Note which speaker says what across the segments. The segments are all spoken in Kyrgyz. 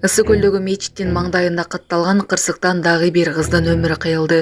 Speaker 1: Ысык көлдөгү мечиттин маңдайында катталган кырсыктан дагы бир кыздын өмүрү кыйылды.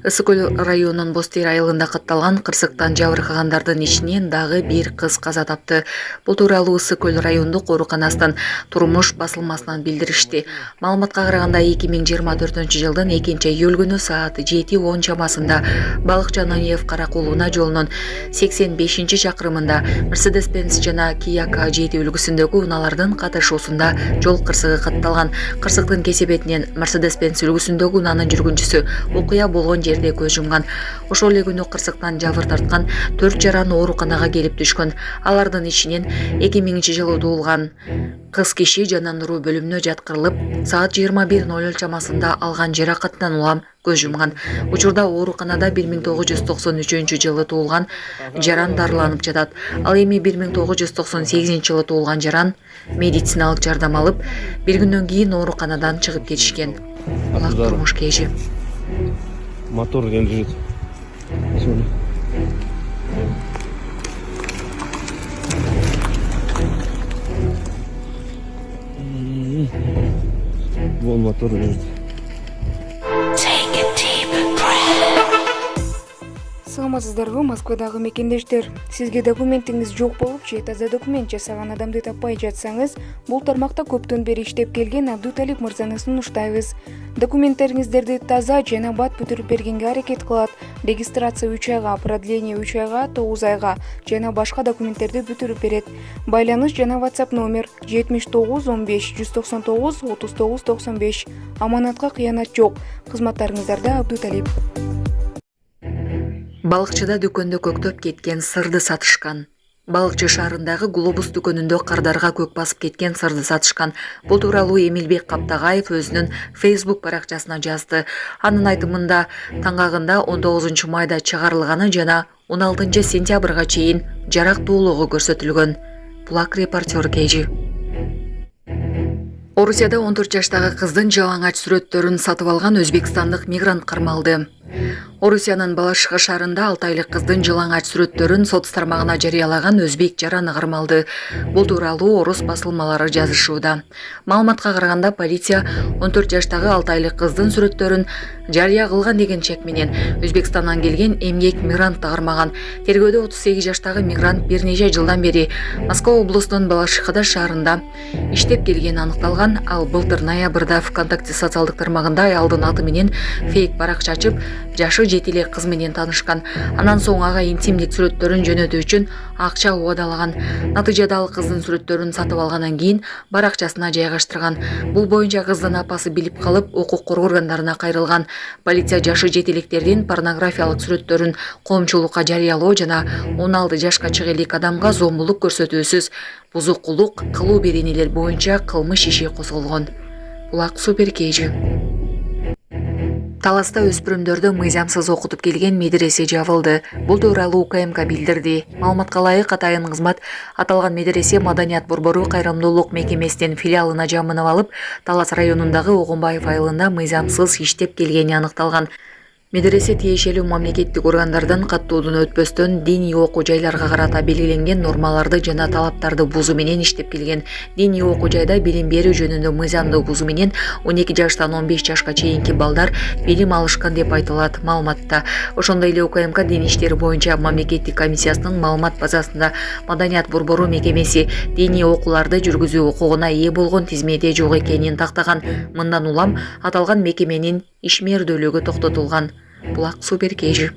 Speaker 1: Ысык көл районунун Бостер айылында катталган кырсыктан жабыркагандардын ичинен дагы бир кыз каза тапты. Бул тууралуу Ысык көл райондук ооруканасынын турмуш басылмасынан билдиришти. Маалыматка караганда 2024-жылдын 2-июль күнү саат 7:10 чамасында Балыкчы Ананиев Каракулуна жолунун 85-чакырымында Mercedes-Benz жана Kia K7 үлгүсүндөгү унаалардын катышуусунда жол кырсыгы катталган. Кырсыктын кесебетинен Mercedes-Benz үлгүсүндөгү унаанын жүргүнчүсү окуя болгон жерде көз жумган. Ошол эле күнү кырсыктан жабыр тарткан 4 жаран ооруканага келип түшкөн. Алардын ичинен 2000-жылы туулган кыз киши жана нуруу бөлүмүнө жаткырылып, саат 21:00 чамасында алган жаракатынан улам көз жумган. Учурда ооруканада 1993-жылы туулган жаран дарыланып жатат. Ал эми 1998-жылы туулган жаран медициналык жардам алып, бир күндөн кийин ооруканадан чыгып кетишкен. Булак турмуш кежи.
Speaker 2: Мотор лежит. Вон мотор лежит.
Speaker 3: Саламатсыздарбы, Москвадагы мекендештер. Сизге документиңиз жок болуп же таза документ жасаган адамды таппай жатсаңыз, бул тармакта көптөн бери иштеп келген Абдуталип мырзаны сунуштайбыз. Документтериңиздерди таза жана бат бүтүрүп бергенге аракет кылат. Регистрация 3 айга, продление 3 айга, 9 айга жана башка документтерди бүтүрүп берет. Байланыш жана WhatsApp номер 79 15 199 39 95. Аманатка кыянат жок. Кызматтарыңыздарда Абдуталип.
Speaker 1: Балыкчыда дүкөндө көктөп кеткен сырды сатышкан. Балыкчы шаарындагы Глобус дүкөнүндө кардарга көк басып кеткен сырды сатышкан. Бул тууралуу Эмилбек Каптагаев өзүнүн Facebook баракчасына жазды. Анын айтымында таңгагында 19 майда чыгарылганы жана 16 сентябрга чейин жарактуулугу көрсөтүлгөн. Булак репортер Кежи. Орусияда 14 жаштагы кыздын жалаңач сүрөттөрүн сатып алган өзбекстандык мигрант кармалды. Орусиянын Балашыха шаарында 6 айлык кыздын жалаңач сүрөттөрүн сот тармагына жарыялаган өзбек жараны кармалды. Бул тууралуу орус басылмалары жазышууда. Маалыматка караганда полиция 14 жаштагы 6 айлык кыздын сүрөттөрүн жарыя кылган деген чек менен Өзбекстандан келген эмгек мигрантты кармаган. Тергөөдө 38 жаштагы мигрант бир нече жылдан бери Москва облусунун Балашыхада шаарында иштеп келгени аныкталган. Ал былтыр ноябрда ВКонтакте социалдык тармагында аялдын аты менен фейк баракча ачып, жашы 7 эле кыз менен таанышкан. Анан соң ага интимдик сүрөттөрүн жөнөтүү үчүн акча убадалаган. Натыйжада ал кыздын сүрөттөрүн сатып алгандан кийин баракчасына жайгаштырган. Бул боюнча кыздын апасы билип калып, укук коргоо органдарына кайрылган. Полиция жашы 7 электердин порнографиялык сүрөттөрүн коомчулукка жарыялоо жана 16 жашка чыга элек адамга зомбулук көрсөтүүсүз бузукулук кылуу беренелер боюнча кылмыш иши козголгон. Булак Супер Кежи. Таласта өспүрүмдөрдү мыйзамсыз окутуп келген медресе жабылды. Бул тууралуу УКМК билдирди. Маалыматка ылайык атайын кызмат аталган медресе Маданият борбору кайрымдуулук мекемесинин филиалына жамынып алып, Талас районундагы Огунбаев айылында мыйзамсыз иштеп келгени аныкталган. Медресе тиешелүү мамлекеттик органдардан каттоодон өтпөстөн диний окуу жайларга карата белгиленген нормаларды жана талаптарды бузуу менен иштеп келген. Диний окуу жайда билим берүү жөнүндө мыйзамды бузуу менен 12 жаштан 15 жашка чейинки балдар билим алышкан деп айтылат маалыматта. Ошондой эле УКМК Дин иштери боюнча мамлекеттик комиссиясынын маалымат базасында Маданият борбору мекемеси диний окууларды жүргүзүү укугуна ээ болгон тизмеде жок экенин тактаган. Мындан улам аталган мекеменин ишмердүүлүгү токтотулган. Булак Супер Кежи.